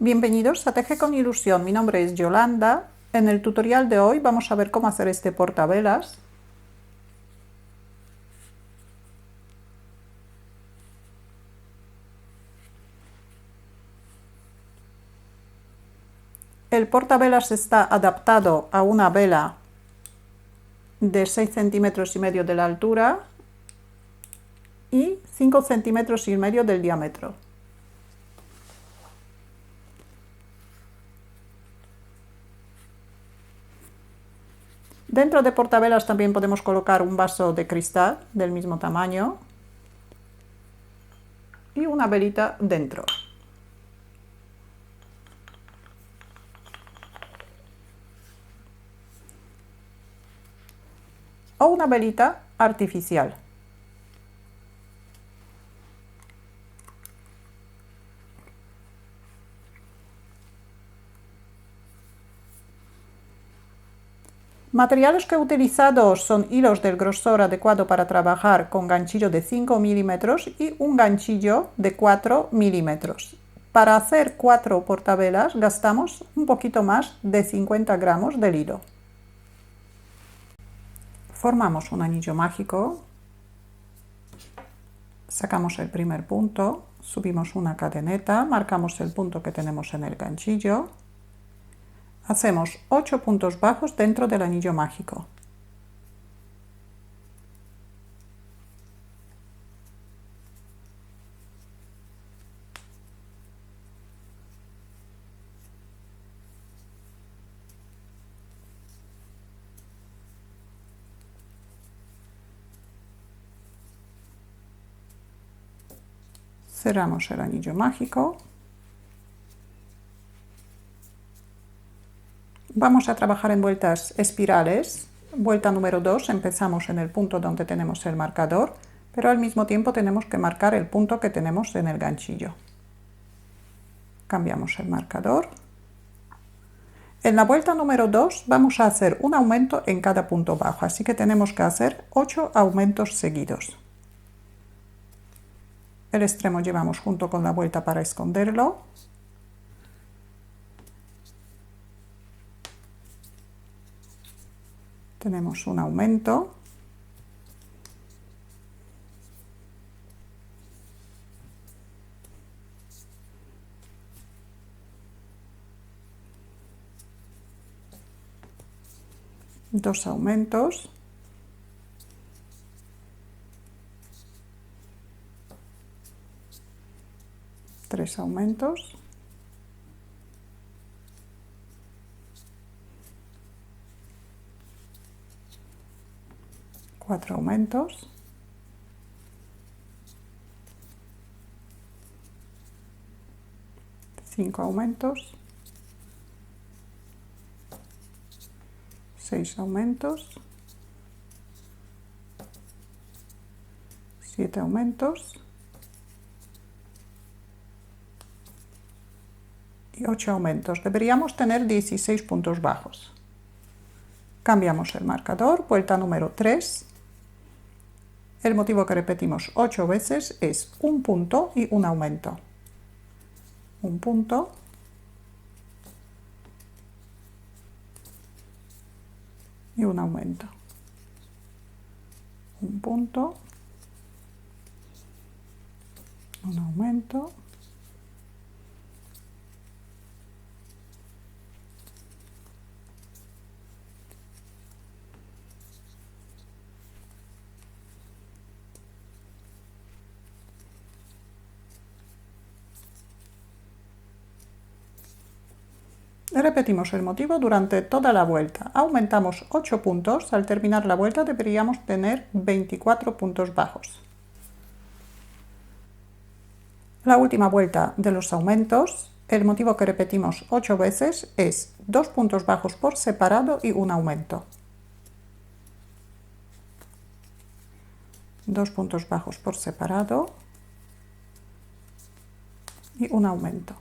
Bienvenidos a Teje con Ilusión, mi nombre es Yolanda. En el tutorial de hoy vamos a ver cómo hacer este portavelas. El portavelas está adaptado a una vela de 6,5 centímetros de la altura y 5,5 centímetros del diámetro. Dentro de portavelas también podemos colocar un vaso de cristal del mismo tamaño y una velita dentro. O una velita artificial. Materiales que he utilizado son hilos del grosor adecuado para trabajar con ganchillo de 5 milímetros y un ganchillo de 4 milímetros. Para hacer 4 portavelas gastamos un poquito más de 50 gramos del hilo. Formamos un anillo mágico, sacamos el primer punto, subimos una cadeneta, marcamos el punto que tenemos en el ganchillo. Hacemos 8 puntos bajos dentro del anillo mágico. Cerramos el anillo mágico. Vamos a trabajar en vueltas espirales. Vuelta número 2, empezamos en el punto donde tenemos el marcador, pero al mismo tiempo tenemos que marcar el punto que tenemos en el ganchillo. Cambiamos el marcador. En la vuelta número 2 vamos a hacer un aumento en cada punto bajo, así que tenemos que hacer 8 aumentos seguidos. El extremo llevamos junto con la vuelta para esconderlo. Tenemos un aumento. Dos aumentos. Tres aumentos. Cuatro aumentos. Cinco aumentos. 6 aumentos. 7 aumentos. Y 8 aumentos. Deberíamos tener 16 puntos bajos. Cambiamos el marcador, vuelta número 3. El motivo que repetimos 8 veces es un punto y un aumento. Un punto. Y un aumento. Un punto. Un aumento. Repetimos el motivo durante toda la vuelta. Aumentamos 8 puntos. Al terminar la vuelta deberíamos tener 24 puntos bajos. La última vuelta de los aumentos, el motivo que repetimos 8 veces es 2 puntos bajos por separado y un aumento. 2 puntos bajos por separado y un aumento.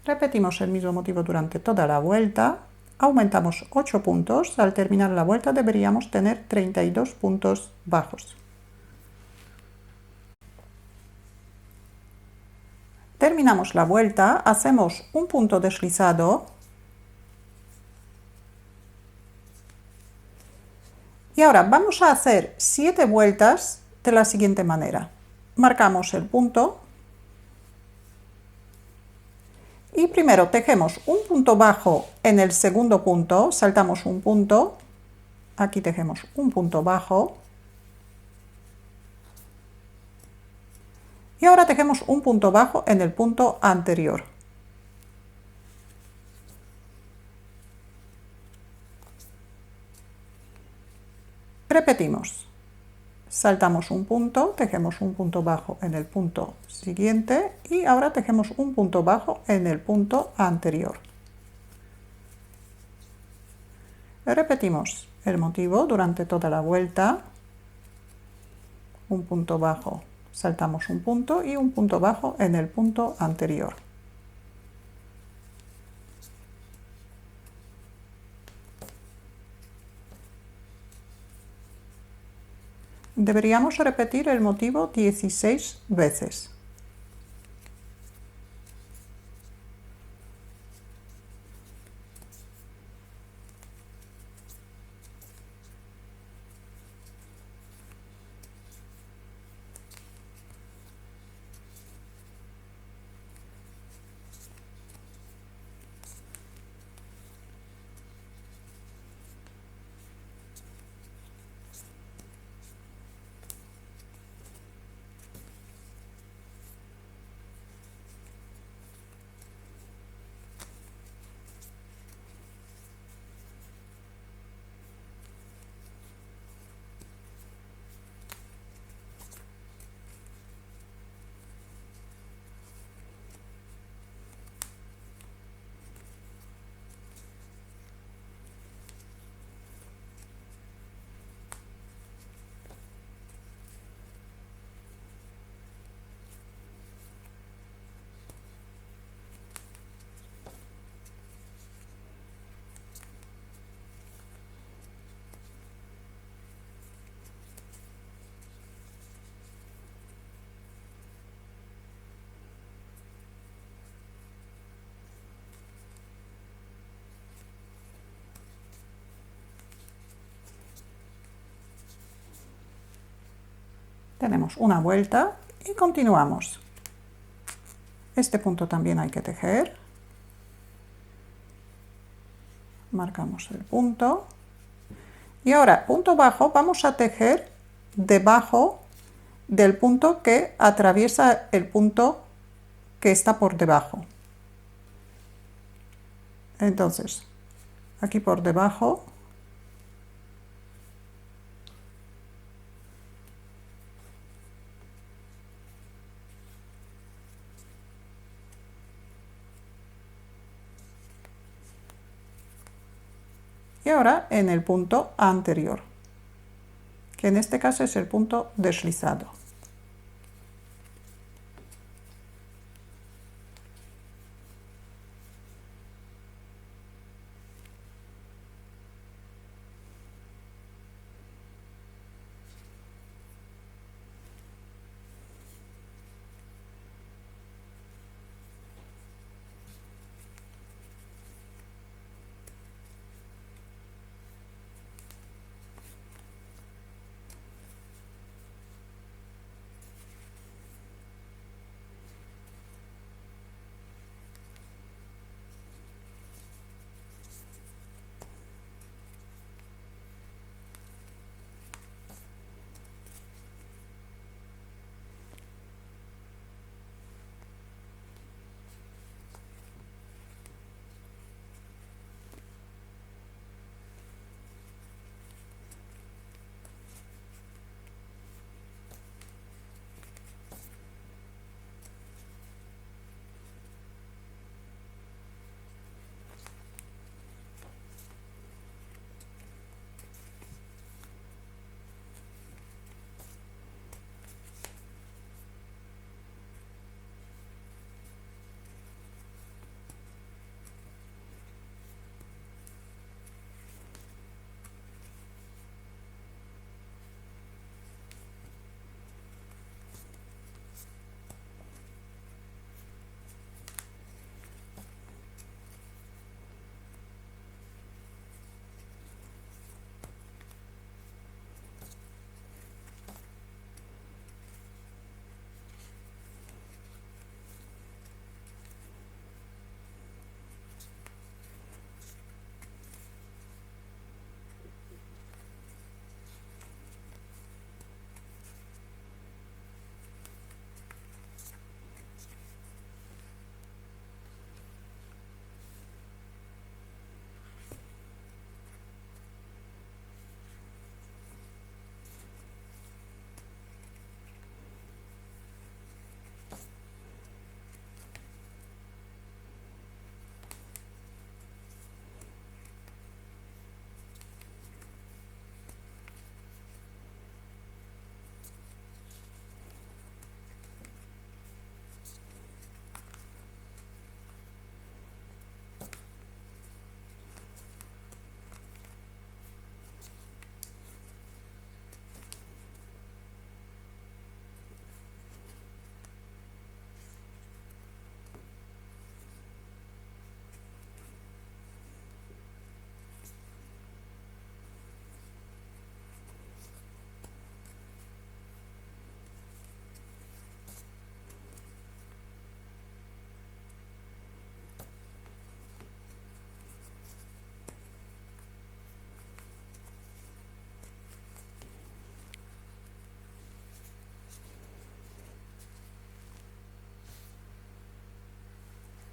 Repetimos el mismo motivo durante toda la vuelta. Aumentamos 8 puntos. Al terminar la vuelta deberíamos tener 32 puntos bajos. Terminamos la vuelta, hacemos un punto deslizado y ahora vamos a hacer 7 vueltas de la siguiente manera. Marcamos el punto y primero tejemos un punto bajo en el segundo punto, saltamos un punto, aquí tejemos un punto bajo y ahora tejemos un punto bajo en el punto anterior. Repetimos, saltamos un punto, tejemos un punto bajo en el punto siguiente y ahora tejemos un punto bajo en el punto anterior. Repetimos el motivo durante toda la vuelta, un punto bajo, saltamos un punto y un punto bajo en el punto anterior. Deberíamos repetir el motivo 16 veces. Tenemos una vuelta y continuamos. Este punto también hay que tejer. Marcamos el punto. Y ahora, punto bajo, vamos a tejer debajo del punto que atraviesa el punto que está por debajo. Entonces, aquí por debajo y ahora en el punto anterior, que en este caso es el punto deslizado.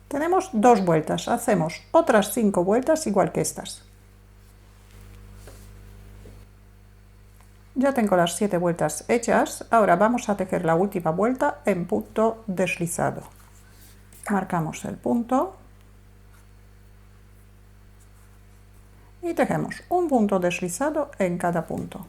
Tenemos 2 vueltas, hacemos otras 5 vueltas igual que estas. Ya tengo las 7 vueltas hechas, ahora vamos a tejer la última vuelta en punto deslizado. Marcamos el punto y tejemos un punto deslizado en cada punto.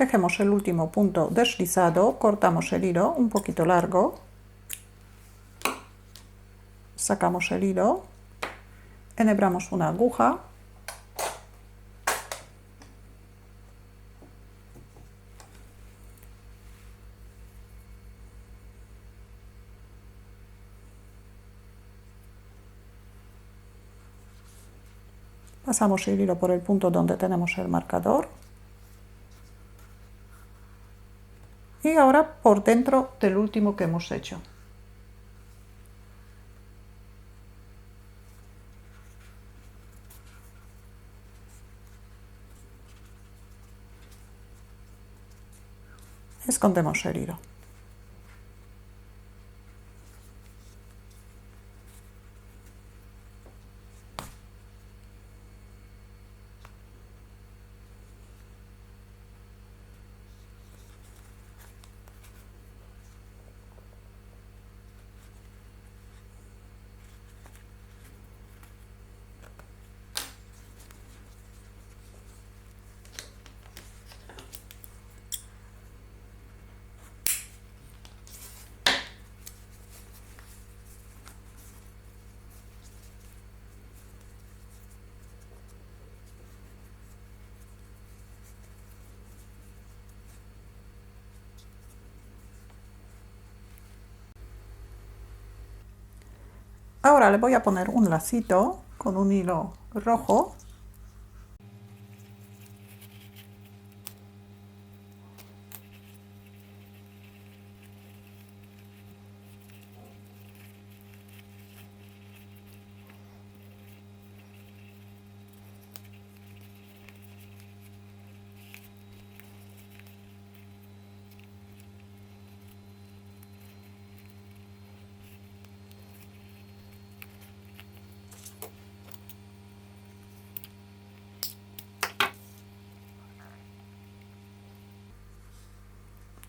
Tejemos el último punto deslizado, cortamos el hilo un poquito largo, sacamos el hilo, enhebramos una aguja, pasamos el hilo por el punto donde tenemos el marcador y ahora por dentro del último que hemos hecho. Escondemos el hilo. Ahora le voy a poner un lacito con un hilo rojo .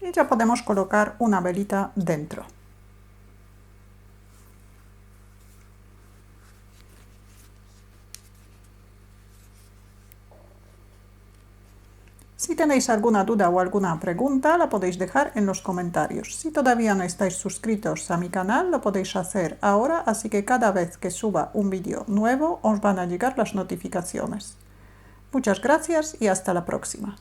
Y ya podemos colocar una velita dentro. Si tenéis alguna duda o alguna pregunta, la podéis dejar en los comentarios. Si todavía no estáis suscritos a mi canal, lo podéis hacer ahora, así que cada vez que suba un vídeo nuevo os van a llegar las notificaciones. Muchas gracias y hasta la próxima.